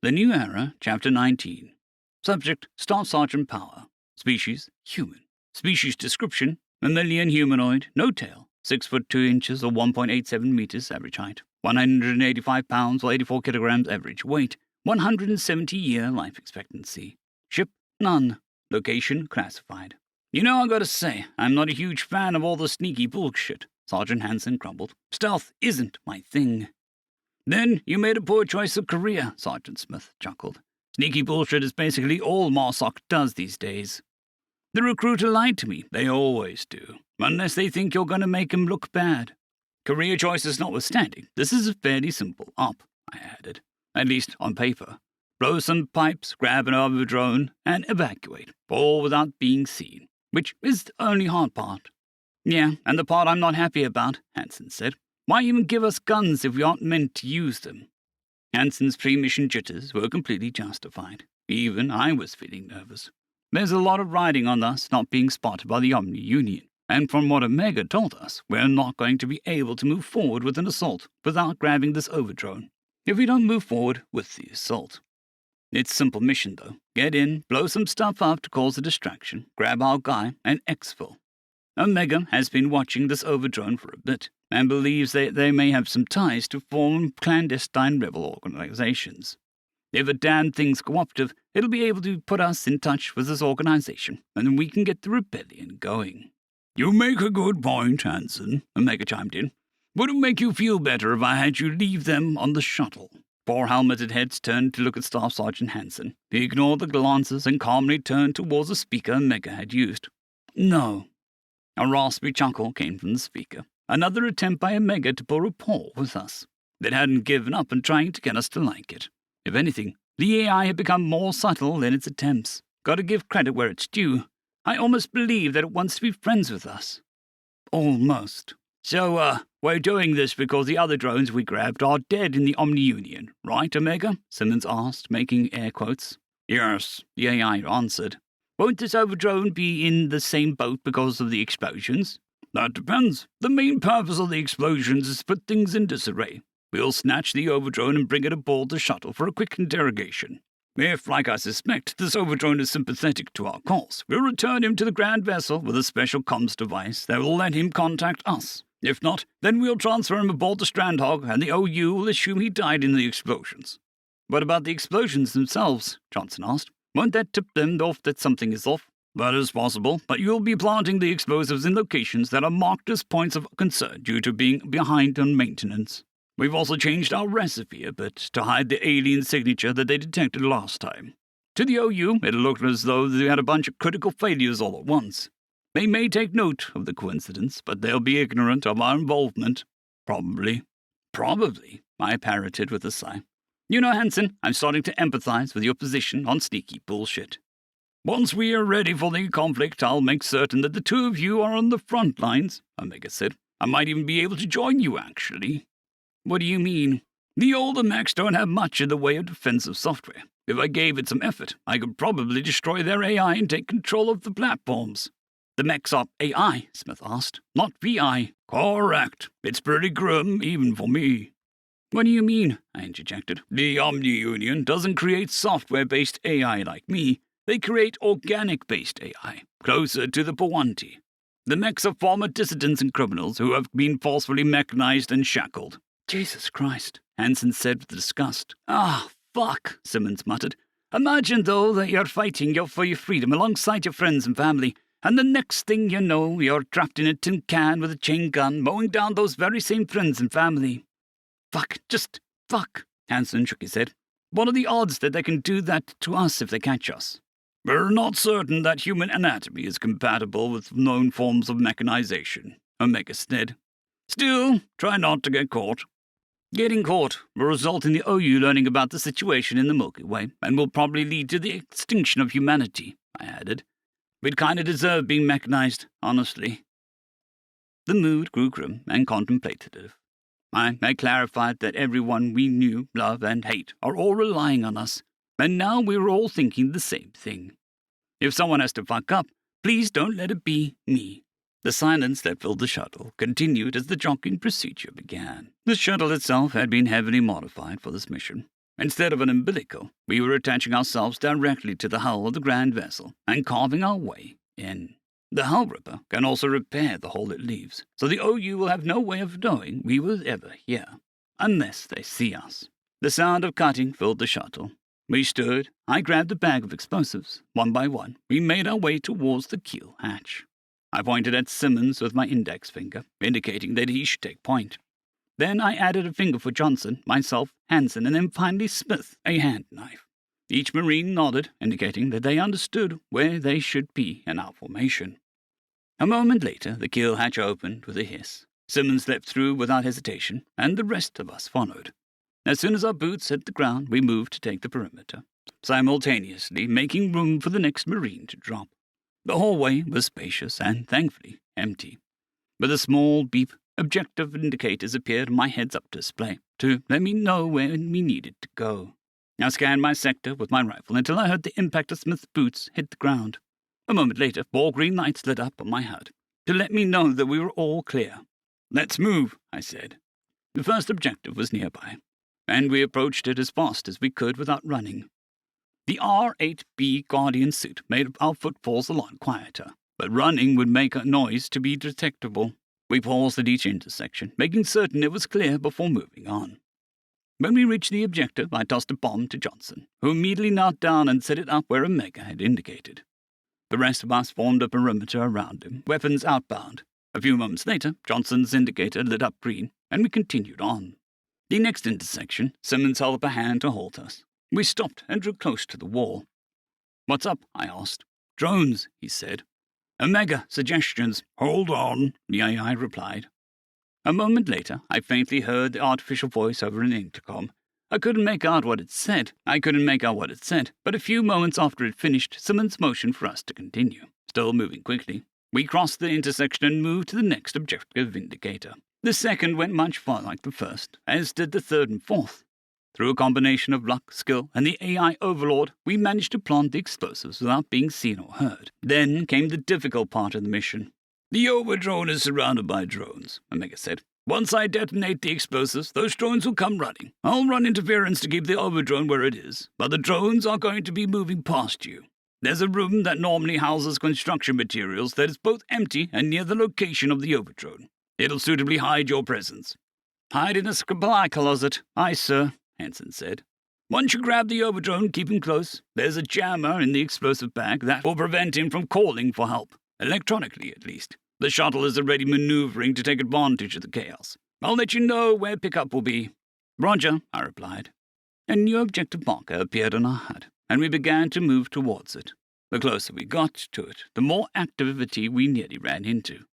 The New Era, Chapter 19. Subject, Staff Sergeant Power. Species, human. Species description, mammalian humanoid, no tail, 6 foot 2 inches or 1.87 meters average height, 185 pounds or 84 kilograms average weight, 170-year life expectancy. Ship, none. Location, classified. You know, I gotta say, I'm not a huge fan of all the sneaky bullshit, Sergeant Hansen grumbled. Stealth isn't my thing. Then you made a poor choice of career, Sergeant Smith chuckled. Sneaky bullshit is basically all MARSOC does these days. The recruiter lied to me. They always do. Unless they think you're going to make him look bad. Career choices notwithstanding, this is a fairly simple op, I added. At least on paper. Blow some pipes, grab an overdrone, and evacuate, all without being seen. Which is the only hard part. Yeah, and the part I'm not happy about, Hansen said. Why even give us guns if we aren't meant to use them? Hansen's pre-mission jitters were completely justified. Even I was feeling nervous. There's a lot of riding on us not being spotted by the Omni Union, and from what Omega told us, we're not going to be able to move forward with an assault without grabbing this overdrone. If we don't move forward with the assault. It's a simple mission, though. Get in, blow some stuff up to cause a distraction, grab our guy, and exfil. Omega has been watching this overdrone for a bit, and believes that they may have some ties to form clandestine rebel organizations. If a damn thing's cooperative, it'll be able to put us in touch with this organization, and then we can get the rebellion going. You make a good point, Hansen, Omega chimed in. Would it make you feel better if I had you leave them on the shuttle? 4 helmeted heads turned to look at Staff Sergeant Hansen. He ignored the glances and calmly turned towards the speaker Omega had used. No. A raspy chuckle came from the speaker. Another attempt by Omega to pull rapport with us. It hadn't given up on trying to get us to like it. If anything, the AI had become more subtle in its attempts. Gotta give credit where it's due. I almost believe that it wants to be friends with us. Almost. So, we're doing this because the other drones we grabbed are dead in the Omni Union, right, Omega? Simmons asked, making air quotes. Yes, the AI answered. Won't this overdrone be in the same boat because of the explosions? That depends. The main purpose of the explosions is to put things in disarray. We'll snatch the overdrone and bring it aboard the shuttle for a quick interrogation. If, like I suspect, this overdrone is sympathetic to our cause, we'll return him to the Grand Vessel with a special comms device that will let him contact us. If not, then we'll transfer him aboard the Strandhog, and the OU will assume he died in the explosions. What about the explosions themselves? Johnson asked. Won't that tip them off that something is off? That is possible, but you'll be planting the explosives in locations that are marked as points of concern due to being behind on maintenance. We've also changed our recipe a bit to hide the alien signature that they detected last time. To the OU, it looked as though they had a bunch of critical failures all at once. They may take note of the coincidence, but they'll be ignorant of our involvement. Probably. Probably, I parroted with a sigh. You know, Hansen, I'm starting to empathize with your position on sneaky bullshit. Once we are ready for the conflict, I'll make certain that the two of you are on the front lines, Omega said. I might even be able to join you, actually. What do you mean? The older mechs don't have much in the way of defensive software. If I gave it some effort, I could probably destroy their AI and take control of the platforms. The mechs are AI, Smith asked, not VI. Correct. It's pretty grim, even for me. What do you mean? I interjected. The Omni Union doesn't create software-based AI like me. They create organic-based AI, closer to the Pawanti. The mechs are former dissidents and criminals who have been forcefully mechanized and shackled. Jesus Christ, Hansen said with disgust. Ah, fuck, Simmons muttered. Imagine, though, that you're fighting for your freedom alongside your friends and family, and the next thing you know, you're trapped in a tin can with a chain gun, mowing down those very same friends and family. Fuck, just fuck, Hansen shook his head. What are the odds that they can do that to us if they catch us? We're not certain that human anatomy is compatible with known forms of mechanization, Omega said. Still, try not to get caught. Getting caught will result in the OU learning about the situation in the Milky Way, and will probably lead to the extinction of humanity, I added. We'd kind of deserve being mechanized, honestly. The mood grew grim and contemplative. I clarified that everyone we knew, love, and hate are all relying on us, and now we were all thinking the same thing. If someone has to fuck up, please don't let it be me. The silence that filled the shuttle continued as the docking procedure began. The shuttle itself had been heavily modified for this mission. Instead of an umbilical, we were attaching ourselves directly to the hull of the grand vessel and carving our way in. The hull ripper can also repair the hole it leaves, so the OU will have no way of knowing we were ever here, unless they see us. The sound of cutting filled the shuttle. We stood. I grabbed a bag of explosives. One by one, we made our way towards the keel hatch. I pointed at Simmons with my index finger, indicating that he should take point. Then I added a finger for Johnson, myself, Hansen, and then finally Smith, a hand knife. Each Marine nodded, indicating that they understood where they should be in our formation. A moment later, the keel hatch opened with a hiss. Simmons leapt through without hesitation, and the rest of us followed. As soon as our boots hit the ground, we moved to take the perimeter, simultaneously making room for the next Marine to drop. The hallway was spacious and, thankfully, empty. With a small beep, objective indicators appeared on my heads-up display to let me know where we needed to go. I scanned my sector with my rifle until I heard the impact of Smith's boots hit the ground. A moment later, 4 green lights lit up on my HUD to let me know that we were all clear. "Let's move," I said. The first objective was nearby, and we approached it as fast as we could without running. The R-8B Guardian suit made our footfalls a lot quieter, but running would make a noise to be detectable. We paused at each intersection, making certain it was clear before moving on. When we reached the objective, I tossed a bomb to Johnson, who immediately knelt down and set it up where Omega had indicated. The rest of us formed a perimeter around him, weapons outbound. A few moments later, Johnson's indicator lit up green, and we continued on. The next intersection, Simmons held up a hand to halt us. We stopped and drew close to the wall. "What's up?" I asked. "Drones," he said. "Omega, suggestions." "Hold on," the AI replied. A moment later, I faintly heard the artificial voice over an intercom. I couldn't make out what it said, but a few moments after it finished, Simmons motioned for us to continue. Still moving quickly, we crossed the intersection and moved to the next objective indicator. The second went much far like the first, as did the third and fourth. Through a combination of luck, skill, and the AI overlord, we managed to plant the explosives without being seen or heard. Then came the difficult part of the mission. "The overdrone is surrounded by drones," Omega said. "Once I detonate the explosives, those drones will come running. I'll run interference to keep the overdrone where it is, but the drones are going to be moving past you. There's a room that normally houses construction materials that is both empty and near the location of the overdrone. It'll suitably hide your presence." "Hide in a supply closet." "Aye, sir," Hansen said. "Once you grab the overdrone, keep him close. There's a jammer in the explosive bag that will prevent him from calling for help, electronically at least. The shuttle is already maneuvering to take advantage of the chaos. I'll let you know where pickup will be." "Roger," I replied. A new objective marker appeared on our HUD, and we began to move towards it. The closer we got to it, the more activity we nearly ran into.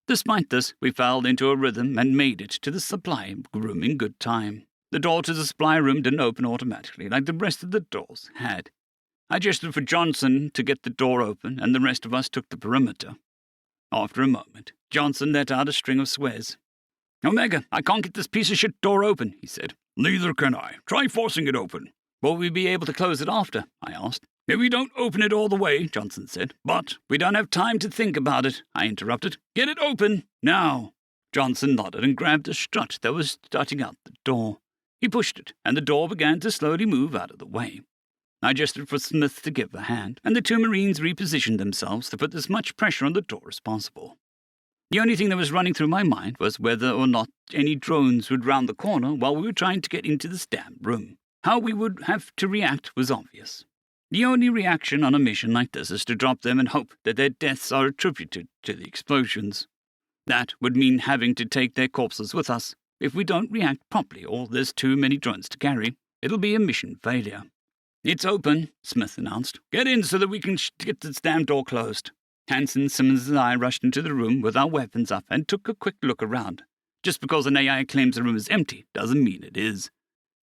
Despite this, we fell into a rhythm and made it to the supply room in good time. The door to the supply room didn't open automatically like the rest of the doors had. I gestured for Johnson to get the door open, and the rest of us took the perimeter. After a moment, Johnson let out a string of swears. "Omega, I can't get this piece of shit door open," he said. "Neither can I. Try forcing it open." "Will we be able to close it after?" I asked. "If we don't open it all the way," Johnson said. "But we don't have time to think about it," I interrupted. "Get it open, now." Johnson nodded and grabbed a strut that was jutting out the door. He pushed it, and the door began to slowly move out of the way. I gestured for Smith to give a hand, and the 2 Marines repositioned themselves to put as much pressure on the door as possible. The only thing that was running through my mind was whether or not any drones would round the corner while we were trying to get into this damn room. How we would have to react was obvious. The only reaction on a mission like this is to drop them and hope that their deaths are attributed to the explosions. That would mean having to take their corpses with us. If we don't react properly or there's too many drones to carry, it'll be a mission failure. "It's open," Smith announced. "Get in so that we can get this damn door closed." Hansen, Simmons, and I rushed into the room with our weapons up and took a quick look around. Just because an AI claims the room is empty doesn't mean it is.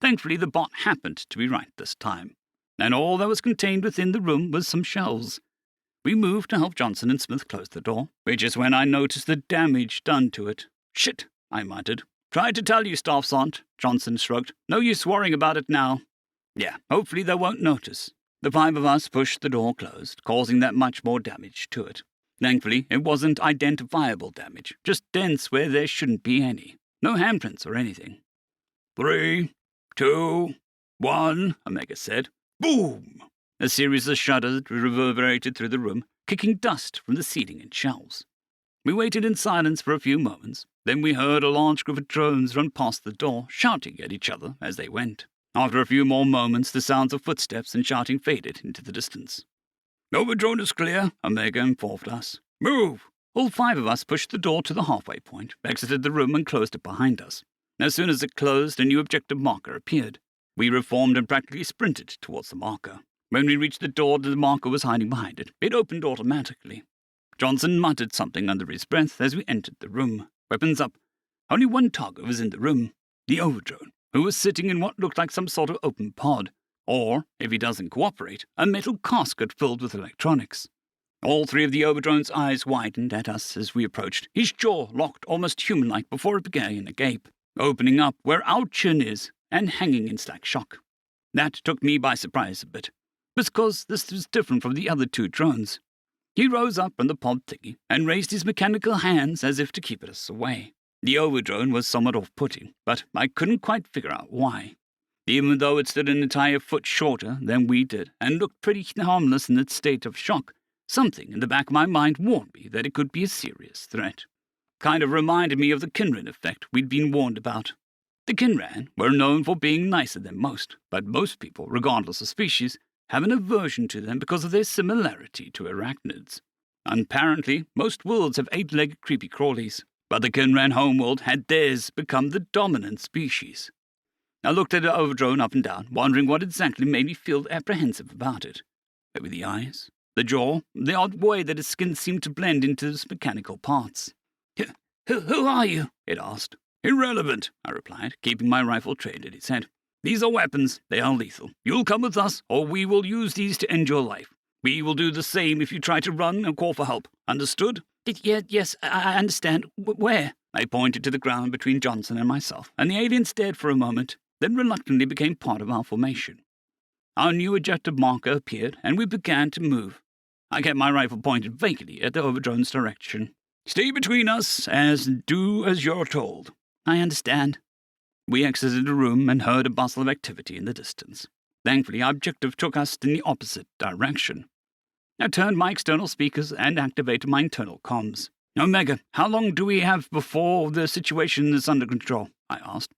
Thankfully, the bot happened to be right this time, and all that was contained within the room was some shelves. We moved to help Johnson and Smith close the door, which is when I noticed the damage done to it. "Shit," I muttered. "Tried to tell you, Staff Sergeant," Johnson shrugged. "No use worrying about it now." "Yeah, hopefully they won't notice." The 5 of us pushed the door closed, causing that much more damage to it. Thankfully, it wasn't identifiable damage, just dents where there shouldn't be any. No handprints or anything. 3, 2, 1, Omega said. Boom! A series of shudders reverberated through the room, kicking dust from the ceiling and shelves. We waited in silence for a few moments. Then we heard a large group of drones run past the door, shouting at each other as they went. After a few more moments, the sounds of footsteps and shouting faded into the distance. Overdrone is clear, Omega informed us. Move! All 5 of us pushed the door to the halfway point, exited the room and closed it behind us. As soon as it closed, a new objective marker appeared. We reformed and practically sprinted towards the marker. When we reached the door, the marker was hiding behind it. It opened automatically. Johnson muttered something under his breath as we entered the room. Weapons up. Only one target was in the room, the Overdrone, who was sitting in what looked like some sort of open pod, or, if he doesn't cooperate, a metal casket filled with electronics. All 3 of the Overdrone's eyes widened at us as we approached, his jaw locked almost human-like before it began a gape, opening up where our chin is and hanging in slack shock. That took me by surprise a bit, because this was different from the other 2 drones. He rose up from the pod thingy and raised his mechanical hands as if to keep us away. The Overdrone was somewhat off-putting, but I couldn't quite figure out why. Even though it stood an entire foot shorter than we did and looked pretty harmless in its state of shock, something in the back of my mind warned me that it could be a serious threat. Kind of reminded me of the Kinran effect we'd been warned about. The Kinran were known for being nicer than most, but most people, regardless of species, have an aversion to them because of their similarity to arachnids. Apparently, most worlds have 8-legged creepy crawlies, but the Kinran homeworld had theirs become the dominant species. I looked at the Overdrone up and down, wondering what exactly made me feel apprehensive about it. Maybe the eyes, the jaw, the odd way that its skin seemed to blend into its mechanical parts. Who are you? It asked. Irrelevant, I replied, keeping my rifle trained at its head. These are weapons. They are lethal. You'll come with us, or we will use these to end your life. We will do the same if you try to run and call for help. Understood? Yes, I understand. Where? I pointed to the ground between Johnson and myself, and the alien stared for a moment, then reluctantly became part of our formation. Our new objective marker appeared, and we began to move. I kept my rifle pointed vacantly at the Overdrone's direction. Stay between us, do as you're told. I understand. We exited the room and heard a bustle of activity in the distance. Thankfully, our objective took us in the opposite direction. I turned my external speakers and activated my internal comms. Omega, how long do we have before the situation is under control? I asked.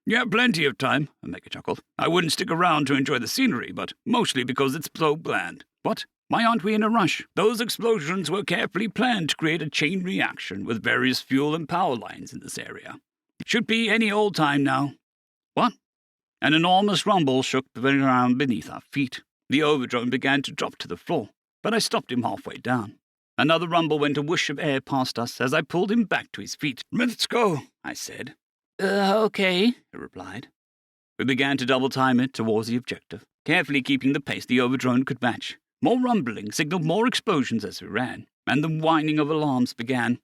Yeah, plenty of time, Omega chuckled. I wouldn't stick around to enjoy the scenery, but mostly because it's so bland. What? Why aren't we in a rush? Those explosions were carefully planned to create a chain reaction with various fuel and power lines in this area. Should be any old time now. What? An enormous rumble shook the ground beneath our feet. The Overdrone began to drop to the floor, but I stopped him halfway down. Another rumble went a whoosh of air past us as I pulled him back to his feet. Let's go, I said. Okay, he replied. We began to double time it towards the objective, carefully keeping the pace the Overdrone could match. More rumbling signaled more explosions as we ran, and the whining of alarms began.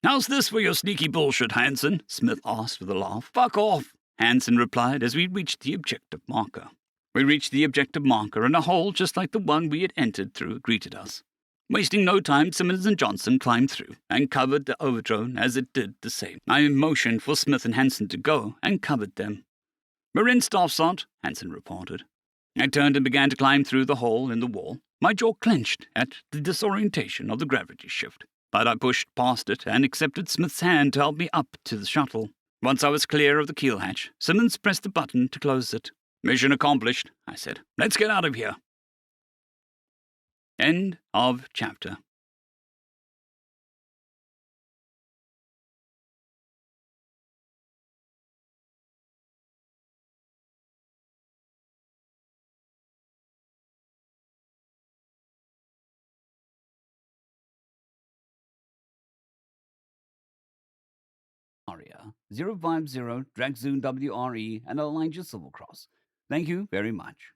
How's this for your sneaky bullshit, Hansen? Smith asked with a laugh. Fuck off, Hansen replied as we reached the objective marker. We reached the objective marker, and a hole just like the one we had entered through greeted us. Wasting no time, Simmons and Johnson climbed through and covered the Overdrone as it did the same. I motioned for Smith and Hansen to go and covered them. We're in, Staff Sergeant, Hansen reported. I turned and began to climb through the hole in the wall. My jaw clenched at the disorientation of the gravity shift, but I pushed past it and accepted Smith's hand to help me up to the shuttle. Once I was clear of the keel hatch, Simmons pressed the button to close it. Mission accomplished, I said. Let's get out of here. End of chapter. Aria 050 Dragzoon WRE and Elijah Silvercross. Thank you very much.